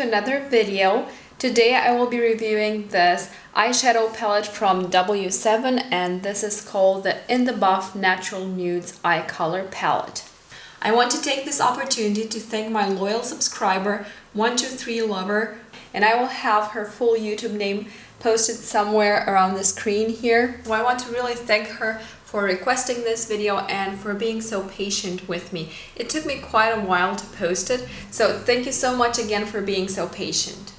another video. Today I will be reviewing this eyeshadow palette from W7, and this is called the In the Buff Natural Nudes Eye Color Palette. I want to take this opportunity to thank my loyal subscriber 123 Lover, and I will have her full YouTube name posted somewhere around the screen here. So I want to really thank her for requesting this video and for being so patient with me. It took me quite a while to post it, so thank you so much again for being so patient.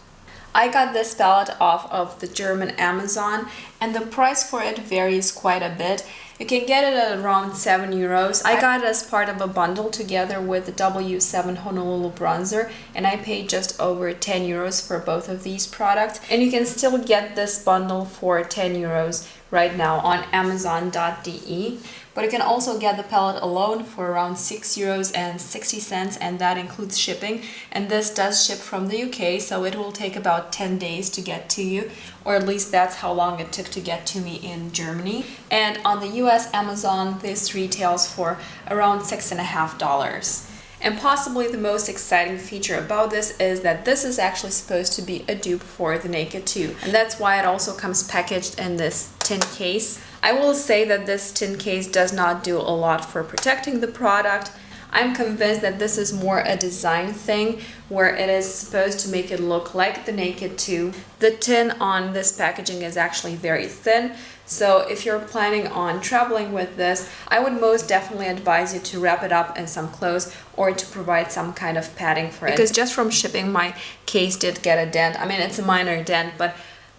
I got this palette off of the German Amazon, and the price for it varies quite a bit. You can get it at around €7. I got it as part of a bundle together with the W7 Honolulu bronzer, and I paid just over €10 for both of these products. And you can still get this bundle for €10 right now on Amazon.de. But you can also get the palette alone for around €6.60, and that includes shipping. And this does ship from the UK, so it will take about 10 days to get to you, or at least that's how long it took to get to me in Germany. And on the US Amazon, this retails for around $6.50. And possibly the most exciting feature about this is that this is actually supposed to be a dupe for the Naked 2. And that's why it also comes packaged in this tin case. I will say that this tin case does not do a lot for protecting the product. I'm convinced that this is more a design thing, where it is supposed to make it look like the Naked 2. The tin on this packaging is actually very thin, so if you're planning on traveling with this, I would most definitely advise you to wrap it up in some clothes or to provide some kind of padding for it. Because just from shipping, my case did get a dent. I mean, it's a minor dent, but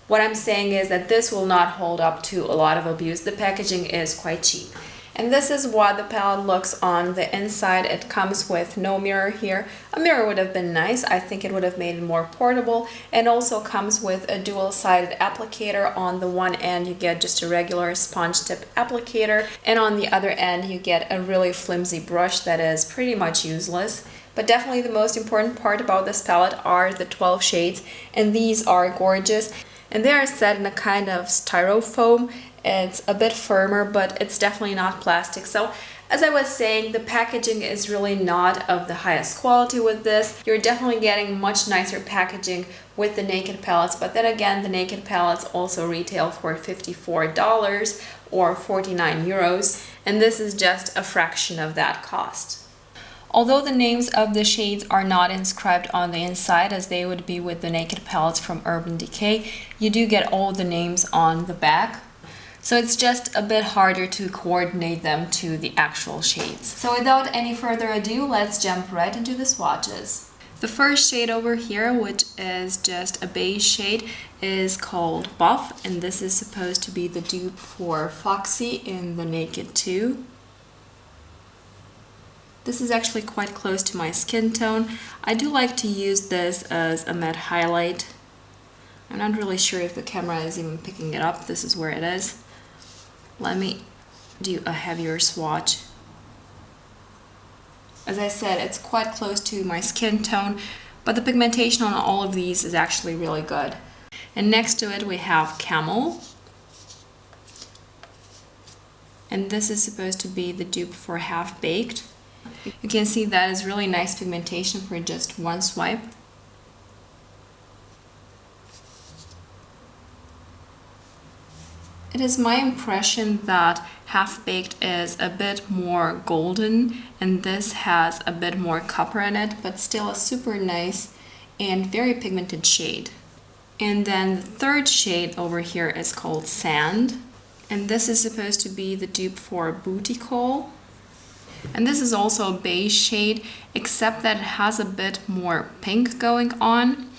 what I'm saying is that this will not hold up to a lot of abuse. The packaging is quite cheap. And this is what the palette looks on the inside. It comes with no mirror here. A mirror would have been nice. I think it would have made it more portable. And also comes with a dual-sided applicator. On the one end you get just a regular sponge tip applicator, and on the other end you get a really flimsy brush that is pretty much useless. But definitely the most important part about this palette are the 12 shades, and these are gorgeous. And they are set in a kind of styrofoam. It's a bit firmer, but it's definitely not plastic. So as I was saying, the packaging is really not of the highest quality with this. You're definitely getting much nicer packaging with the Naked palettes, but then again, the Naked palettes also retail for $54 or €49, and this is just a fraction of that cost. Although the names of the shades are not inscribed on the inside as they would be with the Naked palettes from Urban Decay, you do get all the names on the back. So it's just a bit harder to coordinate them to the actual shades. So without any further ado, let's jump right into the swatches. The first shade over here, which is just a beige shade, is called Buff, and this is supposed to be the dupe for Foxy in the Naked 2. This is actually quite close to my skin tone. I do like to use this as a matte highlight. I'm not really sure if the camera is even picking it up. This is where it is. Let me do a heavier swatch. As I said, it's quite close to my skin tone, but the pigmentation on all of these is actually really good. And next to it we have Camel. And this is supposed to be the dupe for Half Baked. You can see that is really nice pigmentation for just one swipe. It is my impression that Half Baked is a bit more golden, and this has a bit more copper in it, but still a super nice and very pigmented shade. And then the third shade over here is called Sand, and this is supposed to be the dupe for Booty Call. And this is also a beige shade, except that it has a bit more pink going on.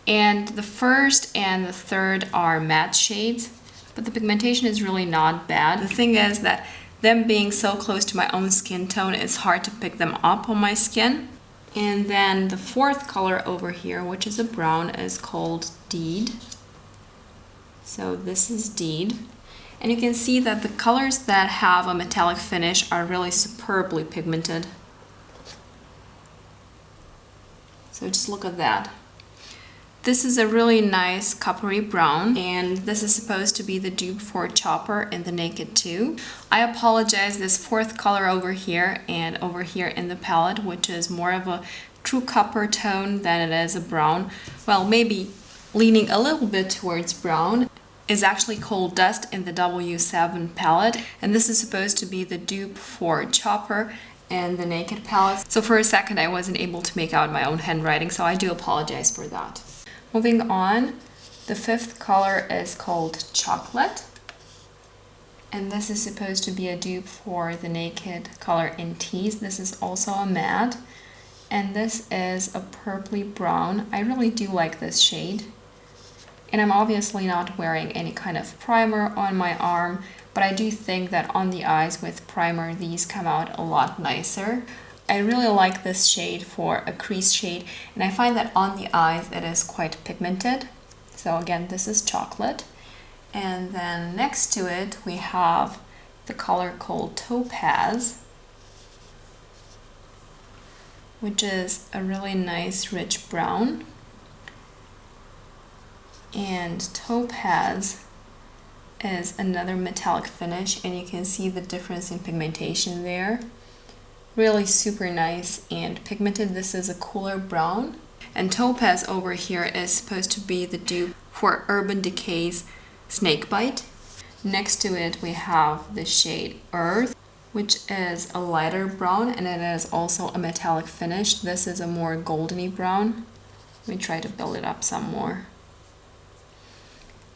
And the first and the third are matte shades, but the pigmentation is really not bad. The thing is that them being so close to my own skin tone, it's hard to pick them up on my skin. And then the fourth color over here, which is a brown, is called Deed. So this is Deed. And you can see that the colors that have a metallic finish are really superbly pigmented. So just look at that. This is a really nice coppery brown, and this is supposed to be the dupe for Chopper in the Naked 2. I apologize, this fourth color over here and over here in the palette, which is more of a true copper tone than it is a brown. Well, maybe leaning a little bit towards brown. Is actually called Dust in the W7 palette, and this is supposed to be the dupe for Chopper and the Naked palette. So for a second I wasn't able to make out my own handwriting, so I do apologize for that. Moving on, the fifth color is called Chocolate, and this is supposed to be a dupe for the Naked color in Tease. This is also a matte, and this is a purpley brown. I really do like this shade. And I'm obviously not wearing any kind of primer on my arm, but I do think that on the eyes with primer, these come out a lot nicer. I really like this shade for a crease shade, and I find that on the eyes it is quite pigmented. So again, this is Chocolate. And then next to it, we have the color called Topaz, which is a really nice rich brown. And Topaz is another metallic finish, and you can see the difference in pigmentation there. Really super nice and pigmented. This is a cooler brown. And Topaz over here is supposed to be the dupe for Urban Decay's Snakebite. Next to it we have the shade Earth, which is a lighter brown, and it is also a metallic finish. This is a more goldeny brown. Let me try to build it up some more.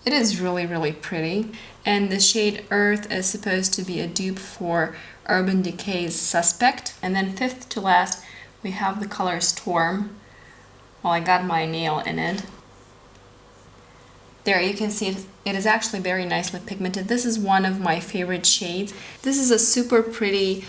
It is really, really pretty. And the shade Earth is supposed to be a dupe for Urban Decay's Suspect. And then fifth to last, we have the color Storm. Well, I got my nail in it. There you can see it is actually very nicely pigmented. This is one of my favorite shades. This is a super pretty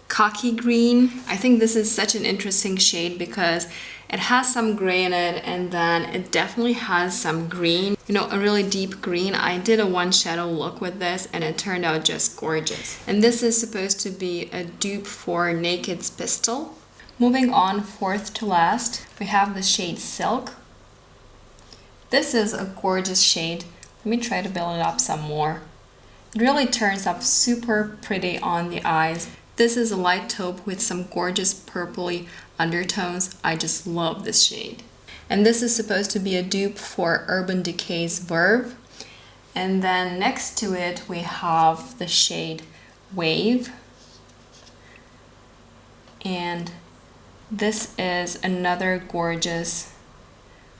cocky green. I think this is such an interesting shade because it has some gray in it, and then it definitely has some green, you know, a really deep green. I did a one shadow look with this and it turned out just gorgeous. And this is supposed to be a dupe for Naked's Pistol. Moving on, fourth to last, we have the shade Silk. This is a gorgeous shade. Let me try to build it up some more. It really turns up super pretty on the eyes. This is a light taupe with some gorgeous purpley undertones. I just love this shade. And this is supposed to be a dupe for Urban Decay's Verve. And then next to it we have the shade Wave. And this is another gorgeous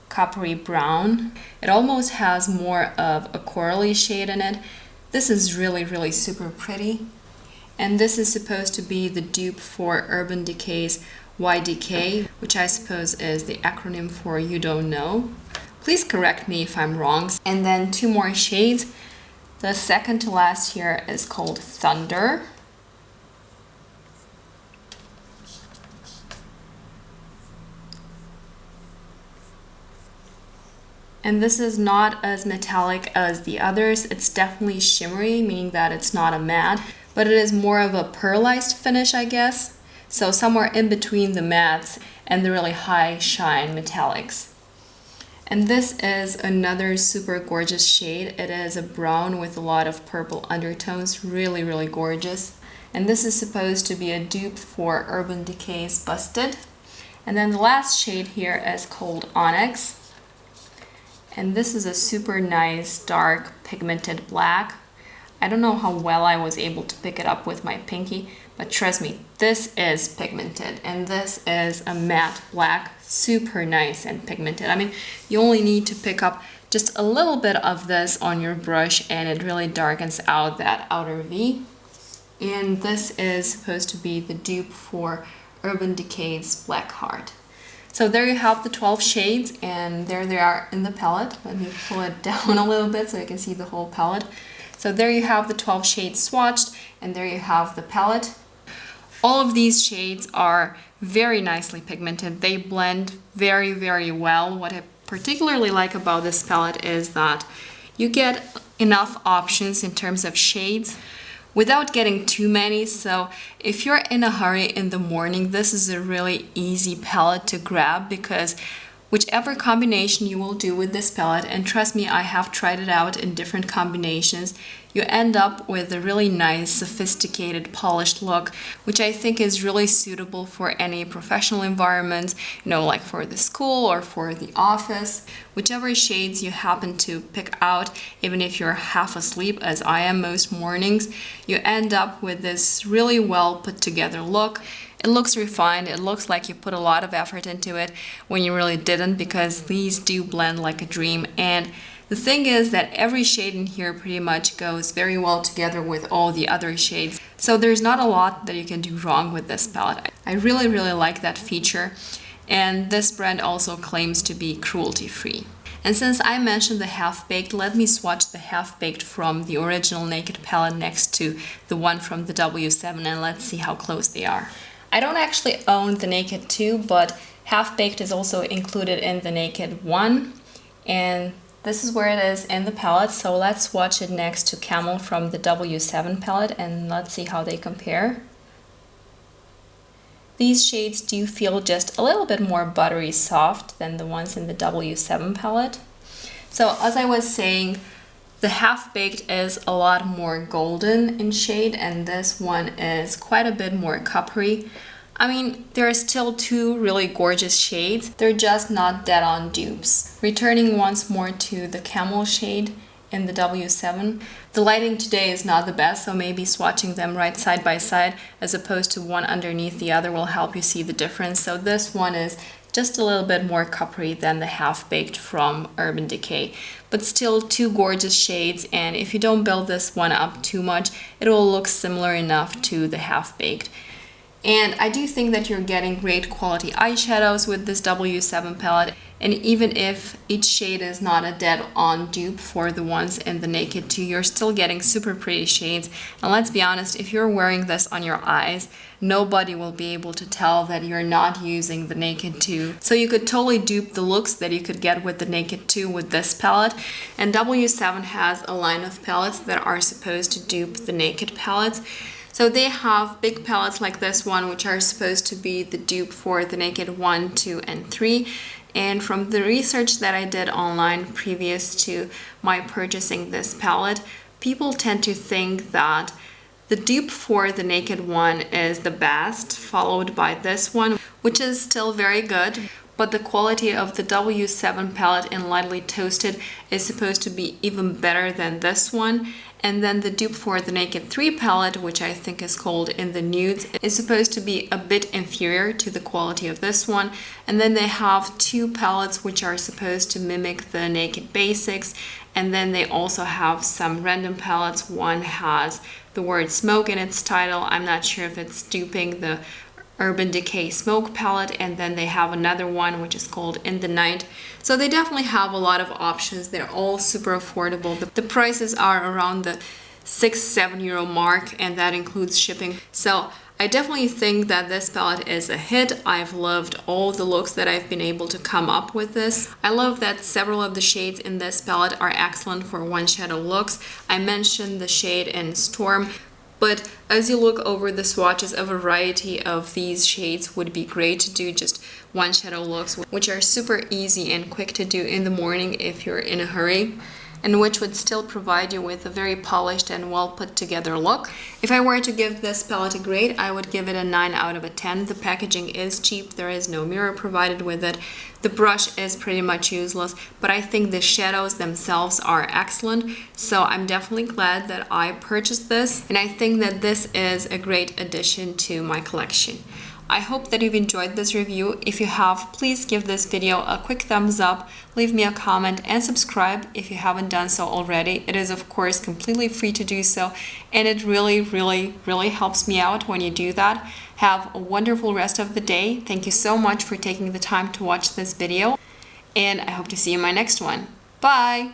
coppery brown. It almost has more of a corally shade in it. This is really, really super pretty. And this is supposed to be the dupe for Urban Decay's YDK, which I suppose is the acronym for You Don't Know. Please correct me if I'm wrong. And then two more shades. The second to last here is called Thunder. And this is not as metallic as the others. It's definitely shimmery, meaning that it's not a matte, but it is more of a pearlized finish, I guess. So somewhere in between the mattes and the really high shine metallics. And this is another super gorgeous shade. It is a brown with a lot of purple undertones, really, really gorgeous. And this is supposed to be a dupe for Urban Decay's Busted. And then the last shade here is called Onyx. And this is a super nice dark pigmented black. I don't know how well I was able to pick it up with my pinky, but trust me, this is pigmented, and this is a matte black, super nice and pigmented. I mean, you only need to pick up just a little bit of this on your brush and it really darkens out that outer V. And this is supposed to be the dupe for Urban Decay's Black Heart. So there you have the 12 shades, and there they are in the palette. Let me pull it down a little bit so you can see the whole palette. So there you have the 12 shades swatched, and there you have the palette. All of these shades are very nicely pigmented. They blend very, very well. What I particularly like about this palette is that you get enough options in terms of shades without getting too many. So if you're in a hurry in the morning, this is a really easy palette to grab, because whichever combination you will do with this palette, and trust me, I have tried it out in different combinations, you end up with a really nice, sophisticated, polished look, which I think is really suitable for any professional environment, you know, like for the school or for the office. Whichever shades you happen to pick out, even if you're half asleep, as I am most mornings, you end up with this really well put together look. It looks refined, it looks like you put a lot of effort into it when you really didn't, because these do blend like a dream. And the thing is that every shade in here pretty much goes very well together with all the other shades. So there's not a lot that you can do wrong with this palette. I really like that feature. And this brand also claims to be cruelty-free. And since I mentioned the half-baked, let me swatch the half-baked from the original Naked palette next to the one from the W7, and let's see how close they are. I don't actually own the Naked 2, but half-baked is also included in the Naked 1. And this is where it is in the palette, so let's swatch it next to Camel from the W7 palette and let's see how they compare. These shades do feel just a little bit more buttery soft than the ones in the W7 palette. So as I was saying, the half-baked is a lot more golden in shade and this one is quite a bit more coppery. I mean, there are still two really gorgeous shades, they're just not dead on dupes. Returning once more to the Camel shade in the W7. The lighting today is not the best, so maybe swatching them right side by side as opposed to one underneath the other will help you see the difference. So this one is just a little bit more coppery than the half-baked from Urban Decay, but still two gorgeous shades, and if you don't build this one up too much, it will look similar enough to the half-baked. And I do think that you're getting great quality eyeshadows with this W7 palette. And even if each shade is not a dead-on dupe for the ones in the Naked 2, you're still getting super pretty shades. And let's be honest, if you're wearing this on your eyes, nobody will be able to tell that you're not using the Naked 2. So you could totally dupe the looks that you could get with the Naked 2 with this palette. And W7 has a line of palettes that are supposed to dupe the Naked palettes. So they have big palettes like this one, which are supposed to be the dupe for the Naked 1, 2, and 3. And from the research that I did online previous to my purchasing this palette, people tend to think that the dupe for the Naked 1 is the best, followed by this one, which is still very good. But the quality of the W7 palette in Lightly Toasted is supposed to be even better than this one. And then the dupe for the Naked 3 palette, which I think is called In the Nudes, is supposed to be a bit inferior to the quality of this one. And then they have two palettes which are supposed to mimic the Naked Basics. And then they also have some random palettes. One has the word smoke in its title. I'm not sure if it's duping the Urban Decay Smoke palette, and then they have another one which is called In the Night. So they definitely have a lot of options. They're all super affordable. The prices are around the 6-7 euro mark, and that includes shipping. So I definitely think that this palette is a hit. I've loved all the looks that I've been able to come up with this. I love that several of the shades in this palette are excellent for one shadow looks. I mentioned the shade in Storm, but as you look over the swatches, a variety of these shades would be great to do just one shadow looks, which are super easy and quick to do in the morning if you're in a hurry, and which would still provide you with a very polished and well put together look. If I were to give this palette a grade, I would give it a 9 out of 10. The packaging is cheap, there is no mirror provided with it. The brush is pretty much useless, but I think the shadows themselves are excellent. So I'm definitely glad that I purchased this, and I think that this is a great addition to my collection. I hope that you've enjoyed this review. If you have, please give this video a quick thumbs up, leave me a comment, and subscribe if you haven't done so already. It is of course completely free to do so, and it really helps me out when you do that. Have a wonderful rest of the day. Thank you so much for taking the time to watch this video, and I hope to see you in my next one. Bye!